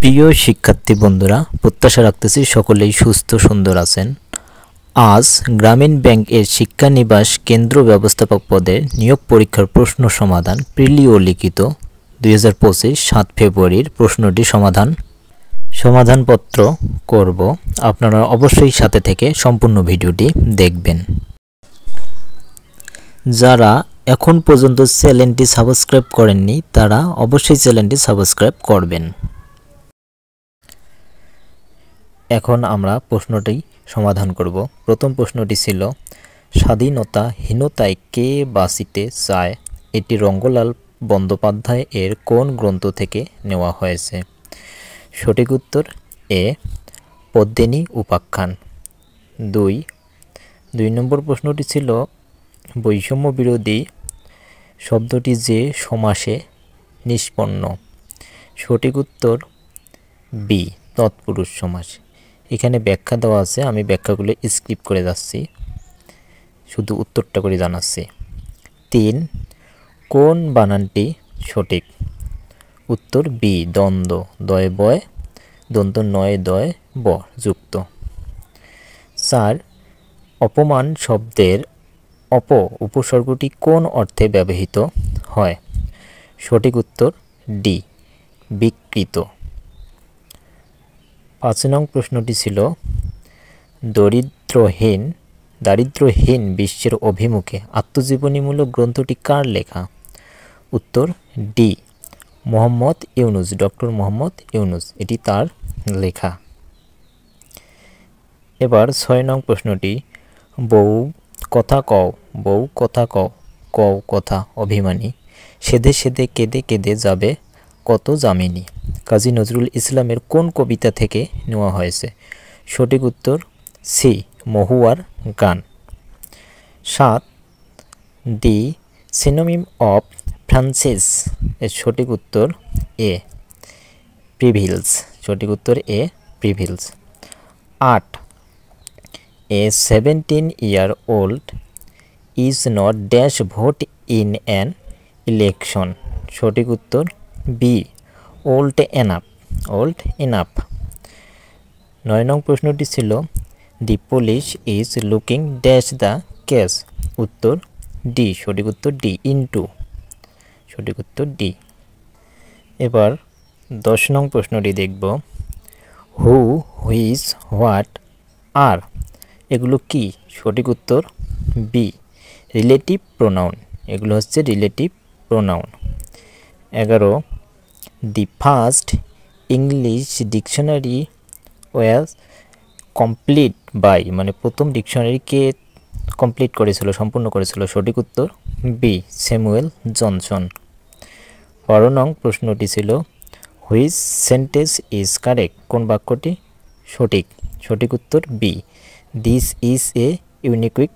প্রিয় শিক্ষার্থী বন্ধুরা, প্রত্যাশা রাখতেছি সকলেই সুস্থ সুন্দর আছেন। আজ গ্রামীণ ব্যাংক এর শিক্ষানিবাস কেন্দ্র ব্যবস্থাপক পদের নিয়োগ পরীক্ষার প্রশ্ন সমাধান প্রিলি ও লিখিত 2025 7 ফেব্রুয়ারির প্রশ্নটি সমাধানপত্র করব। আপনারা অবশ্যই সাথে থেকে সম্পূর্ণ ভিডিওটি দেখবেন। যারা এখন পর্যন্ত চ্যানেলটি সাবস্ক্রাইব করেননি তারা অবশ্যই চ্যানেলটি সাবস্ক্রাইব করবেন। এখন আমরা প্রশ্নটি সমাধান করব। প্রথম প্রশ্নটি ছিল, স্বাধীনতাহীনতায় কে বাঁচিতে চায়? এটি রঙ্গলাল বন্দ্যোপাধ্যায় এর কোন গ্রন্থ থেকে নেওয়া হয়েছে? সঠিক উত্তর এ, পদ্মিনী উপাখ্যান। দুই নম্বর প্রশ্নটি ছিল, বৈষম্য বিরোধী শব্দটি যে সমাসে নিষ্পন্ন? সঠিক উত্তর বি, তৎপুরুষ সমাস। এখানে ব্যাখ্যা দেওয়া আছে, আমি ব্যাখ্যাগুলো স্কিপ করে যাচ্ছি, শুধু উত্তরটা করে জানাচ্ছি। 3, কোন বানানটি সঠিক? উত্তর বি, দ্বন্দ্ব, দয় বয় দন্ত নয় দয় ব যুক্ত। 4, অপমান শব্দের উপসর্গটি কোন অর্থে ব্যবহৃত হয়? সঠিক উত্তর ডি, বিকৃত। 5 নং প্রশ্নটি ছিল, দারিদ্র্যহীন বিশ্বের অভিমুখে আত্মজীবনীমূলক গ্রন্থটি কার লেখা? উত্তর ডি, মোহাম্মদ ইউনুস, ডক্টর মোহাম্মদ ইউনুস, এটি তার লেখা। এবার 6 নং প্রশ্নটি, বউ কথা কও কথা অভিমানী, সেধে সেধে কেঁদে কেঁদে যাবে কত যামিনী, কাজী নজরুল ইসলামের কোন কবিতা থেকে নেওয়া হয়েছে? সঠিক উত্তর সি, মহুয়ার গান। 7, দি সিনোনিম অফ ফ্রান্সিস, এর সঠিক উত্তর এ, প্রিভিলস, সঠিক উত্তর এ, প্রিভিলস। 8, এ 17-year-old is not dash vote in an election? সঠিক উত্তর বি, ওল্ড এনাফ। 9 নং প্রশ্নটি ছিল, দি police is looking dash the case? উত্তর ডি, সঠিক উত্তর ডি, ইনটু, সঠিক উত্তর ডি। এবার 10 নং প্রশ্নটি দেখব, হু, হুইচ, হোয়াট, আর, এগুলো কি? সঠিক উত্তর বি, রিলেটিভ প্রোনাউন, এগুলো হচ্ছে relative pronoun. 11, the first English dictionary was complete by, মানে প্রথম ডিকশনারি কে সম্পূর্ণ করেছিল? সঠিক উত্তর বি, স্যামুয়েল জনসন। 12 নং প্রশ্নটি ছিল, হুইচ সেন্টেন্স ইজ কারেক্ট? কোন বাক্যটি সঠিক? সঠিক উত্তর B, this is a unique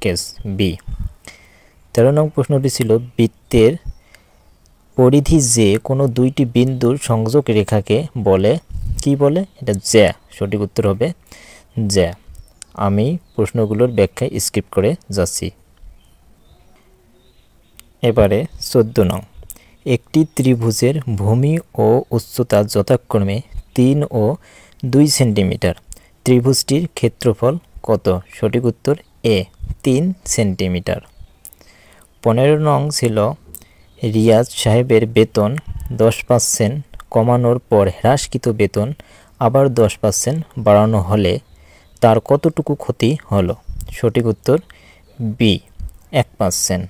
case, B. 13 নং প্রশ্নটি ছিল, বৃত্তের পরিধি যে কোনো দুইটি বিন্দুর সংযোগ রেখাকে বলে, কি বলে? এটা জ্যা, সঠিক উত্তর হবে জ্যা। আমি প্রশ্নগুলোর ব্যাখ্যায় স্কিপ করে যাচ্ছি। এবারে 14 নং, একটি ত্রিভুজের ভূমি ও উচ্চতা যথাক্রমে 3 ও 2 সেন্টিমিটার, ত্রিভুজটির ক্ষেত্রফল কত? সঠিক উত্তর এ, 3 সেন্টিমিটার। 15 নং ছিল, রিয়াজ সাহেবের বেতন 10% কমানোর পর হ্রাসকৃত বেতন আবার 10% বাড়ানো হলে তার কতটুকু ক্ষতি হলো? সঠিক উত্তর বি, 1%।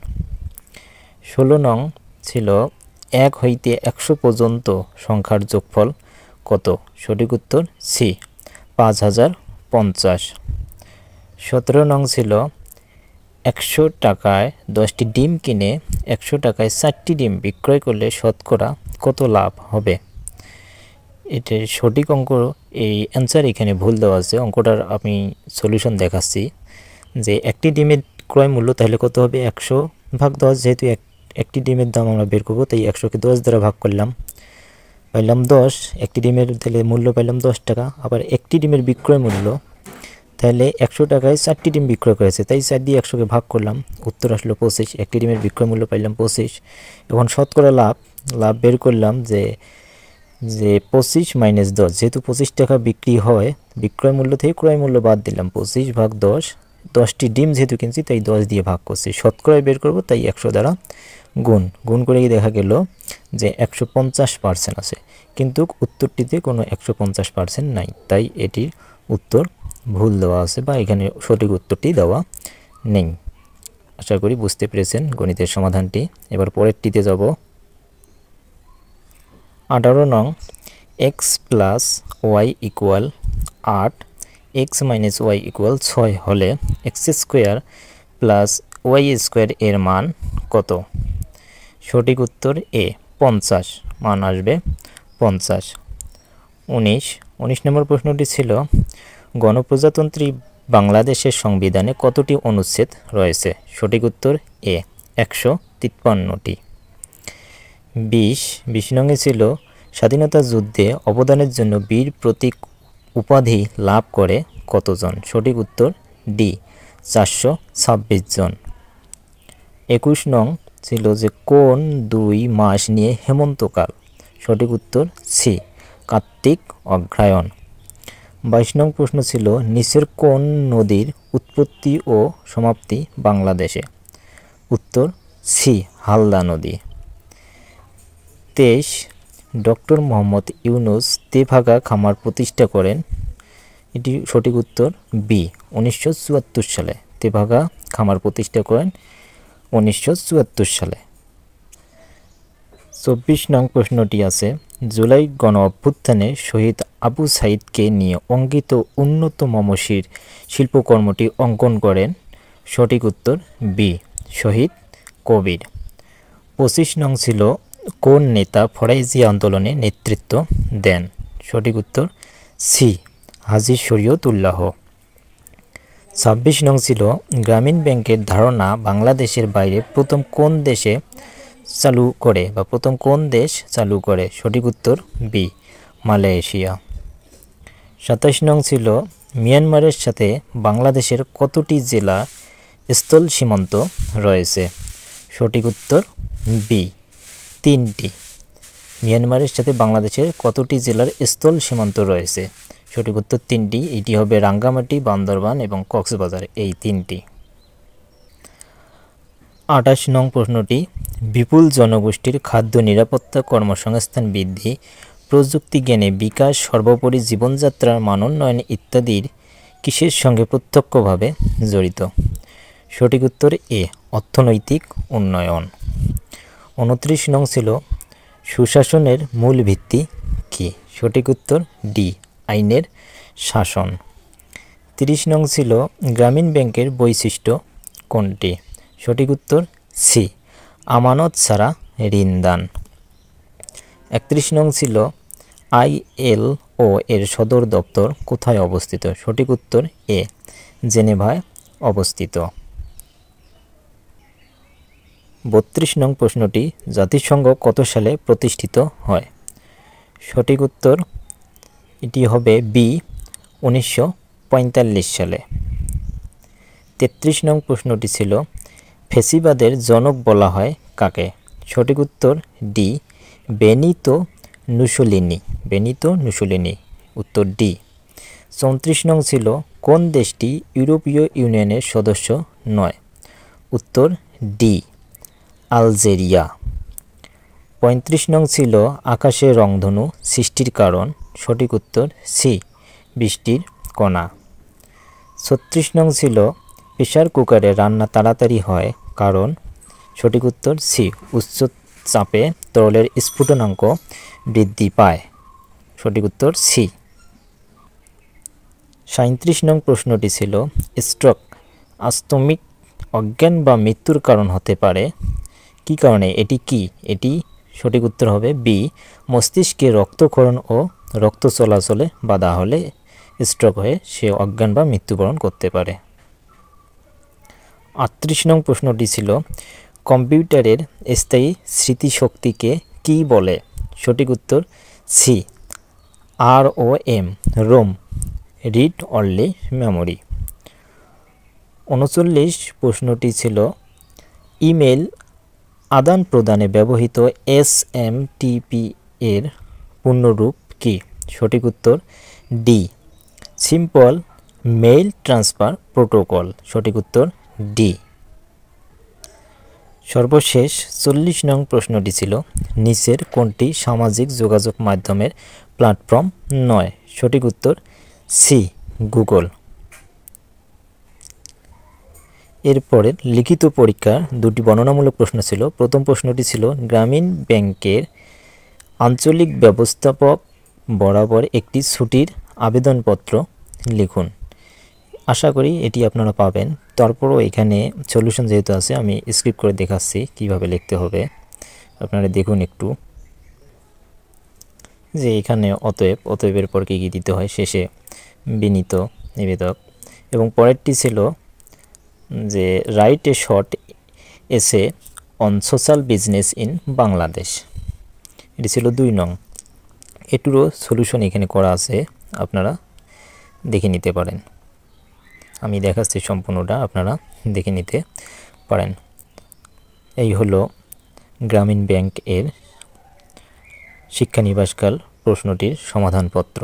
16 নং ছিল, 1 হইতে 100 পর্যন্ত সংখ্যার যোগফল কত? সঠিক উত্তর সি, 5050। 17 নং ছিল, 100 টাকায় 10টি ডিম কিনে 100 টাকায় 4টি ডিম বিক্রয় করলে শতকরা কত লাভ হবে? এটার সঠিক অঙ্ক, এই অ্যান্সার এখানে ভুল দেওয়া আছে, অঙ্কটার আমি সলিউশন দেখাচ্ছি। যে একটি ডিমের ক্রয় মূল্য তাহলে কত হবে? 100/10, যেহেতু একটি ডিমের দাম আমরা বের করবো, তাই 100কে 10 দ্বারা ভাগ করলাম, পাইলাম 10। একটি ডিমের তাহলে মূল্য পাইলাম 10 টাকা। আবার একটি ডিমের বিক্রয় মূল্য, তাহলে 100 টাকায় 4টি ডিম বিক্রয় করেছে, তাই 4 দিয়ে 100কে ভাগ করলাম, উত্তর আসলো 25। একটি ডিমের বিক্রয় মূল্য পাইলাম 25। এখন শতকরা লাভ বের করলাম, যে যে 25 মাইনাস 10, যেহেতু 25 টাকা বিক্রি হয়, বিক্রয় মূল্য থেকে ক্রয় মূল্য বাদ দিলাম, 25 ভাগ 10, 10টি ডিম যেহেতু কিনছি তাই 10 দিয়ে ভাগ করছি, শতকরায় বের করব তাই 100 দ্বারা গুণ করে দেখা গেল যে 150% আছে, কিন্তু উত্তরটিতে কোনো 150% নাই, তাই এটির উত্তর ভুল দেওয়া আছে বা এখানে সঠিক উত্তরটি দেওয়া নেই। আশা করি বুঝতে পেরেছেন গণিতের সমাধানটি। এবার পরেরটিতে যাব। 18 নং, X plus Y equal 8, X minus Y equal 6 হলে X square plus Y square এর মান কত? সঠিক উত্তর এ 50, মান আসবে 50। 19 নম্বর প্রশ্নটি ছিল গণপ্রজাতন্ত্রী বাংলাদেশের সংবিধানে কতটি অনুচ্ছেদ রয়েছে? সঠিক উত্তর এ 153টি। 20 নংয়ে ছিল স্বাধীনতা যুদ্ধে অবদানের জন্য বীর প্রতীক উপাধি লাভ করে কতজন? সঠিক উত্তর ডি 426 জন। 21 নং ছিল যে কোন 2 মাস নিয়ে হেমন্তকাল? সঠিক উত্তর সি কার্তিক অগ্রহায়ণ। 22 নং প্রশ্ন ছিল নিচের কোন নদীর উৎপত্তি ও সমাপ্তি বাংলাদেশে? উত্তর সি হালদা নদী। 23 ডক্টর মোহাম্মদ ইউনুস তেভাগা খামার প্রতিষ্ঠা করেন, এটি সঠিক উত্তর বি 1974 সালে। তেভাগা খামার প্রতিষ্ঠা করেন 1974 সালে। 24 নং প্রশ্নটি আছে জুলাই গণ অভ্যুত্থানে শহীদ আবু সাইদকে নিয়ে অঙ্কিত উন্নত মমশির শিল্পকর্মটি অঙ্কন করেন? সঠিক উত্তর বি শহীদ কবির। 25 নং ছিল কোন নেতা ফরাইজি আন্দোলনে নেতৃত্ব দেন? সঠিক উত্তর সি হাজী শরীয়তুল্লাহ। 26 নং ছিল গ্রামীণ ব্যাংকের ধারণা বাংলাদেশের বাইরে প্রথম কোন দেশে চালু করে বা প্রথম কোন দেশ চালু করে? সঠিক উত্তর বি মালয়েশিয়া। 27 নং ছিল মিয়ানমারের সাথে বাংলাদেশের কতটি জেলা স্থল সীমান্ত রয়েছে? সঠিক উত্তর বি 3টি। মিয়ানমারের সাথে বাংলাদেশের কতটি জেলার স্থল সীমান্ত রয়েছে? সঠিক উত্তর 3টি, এটি হবে রাঙ্গামাটি, বান্দরবান এবং কক্সবাজার, এই 3টি। 28 নং প্রশ্নটি বিপুল জনগোষ্ঠীর খাদ্য নিরাপত্তা, কর্মসংস্থান বৃদ্ধি, প্রযুক্তি জ্ঞানে বিকাশ, সর্বোপরি জীবনযাত্রার মানোন্নয়ন ইত্যাদির কিসের সঙ্গে প্রত্যক্ষভাবে জড়িত? সঠিক উত্তর এ অর্থনৈতিক উন্নয়ন। 29 নং ছিল সুশাসনের মূল ভিত্তি কি? সঠিক উত্তর ডি আইনের শাসন। 30 নং ছিল গ্রামীণ ব্যাংকের বৈশিষ্ট্য কোনটি? সঠিক উত্তর সি আমানত ছাড়া ঋণদান। 31 নং ছিল ILO এর সদর দপ্তর কোথায় অবস্থিত? সঠিক উত্তর এ জেনেভায় অবস্থিত। 32 নং প্রশ্নটি জাতিসংঘ কত সালে প্রতিষ্ঠিত হয়? সঠিক উত্তর এটি হবে বি 1945 সালে। 33 নং প্রশ্নটি ছিল ফ্যাসিবাদের জনক বলা হয় কাকে? সঠিক উত্তর ডি বেনিতো মুসোলিনি, উত্তর ডি। 34 নং ছিল কোন দেশটি ইউরোপীয় ইউনিয়নের সদস্য নয়? উত্তর ডি আলজেরিয়া। 35 নং ছিল আকাশের রংধনু সৃষ্টির কারণ? সঠিক উত্তর সি বৃষ্টির কণা। 36 নং ছিল প্রেসার কুকারে রান্না তাড়াতাড়ি হয় কারণ? সঠিক উত্তর সি উচ্চ চাপে তরলের স্ফুটনাঙ্ক বৃদ্ধি পায়, সঠিক উত্তর সি। 37 নং প্রশ্নটি ছিল স্ট্রোক আকস্মিক অজ্ঞান বা মৃত্যুর কারণ হতে পারে কি কারণে? এটি কি? এটি সঠিক উত্তর হবে বি মস্তিষ্কে রক্তক্ষরণ ও রক্ত চলাচলে বাধা হলে স্ট্রোক হয়ে সে অজ্ঞান বা মৃত্যুবরণ করতে পারে। 38 নং প্রশ্নটি ছিল কম্পিউটারের স্থায়ী স্মৃতিশক্তিকে কি বলে? সঠিক উত্তর C ROM, ROM, read only memory. 39 প্রশ্নটি ছিল ইমেল আদান প্রদানে ব্যবহৃত SMTP এর পূর্ণরূপ কি? সঠিক উত্তর D, simple mail transfer protocol. সঠিক উত্তর ডি। সর্বশেষ 40 নং প্রশ্নটি ছিল, নিচের কোনটি সামাজিক যোগাযোগ মাধ্যমের প্ল্যাটফর্ম নয়? সঠিক উত্তর সি, গুগল। এরপরে লিখিত পরীক্ষার দুটি বর্ণনামূলক প্রশ্ন ছিল। প্রথম প্রশ্নটি ছিল, গ্রামীণ ব্যাংকের আঞ্চলিক ব্যবস্থাপক বরাবর একটি ছুটির আবেদনপত্র লিখুন। আশা করি এটি আপনারা পাবেন। তারপরও এখানে সলিউশন যেহেতু আছে, আমি স্ক্রিপ্ট করে দেখাচ্ছি কিভাবে লিখতে হবে। আপনারা দেখুন একটু, যে এখানে অতএবের পর কী কী দিতে হয়, শেষে বিনীত নিবেদক। এবং পরেরটি ছিল যে write a short essay on social business in Bangladesh. এটি ছিল 2 নং। এটুরও সলিউশন এখানে করা আছে, আপনারা দেখে নিতে পারেন। আমি দেখাচ্ছি সম্পূর্ণটা, আপনারা দেখে নিতে পারেন। এই হলো গ্রামীণ ব্যাংক এর শিক্ষানিবাসকাল প্রশ্নটির সমাধানপত্র।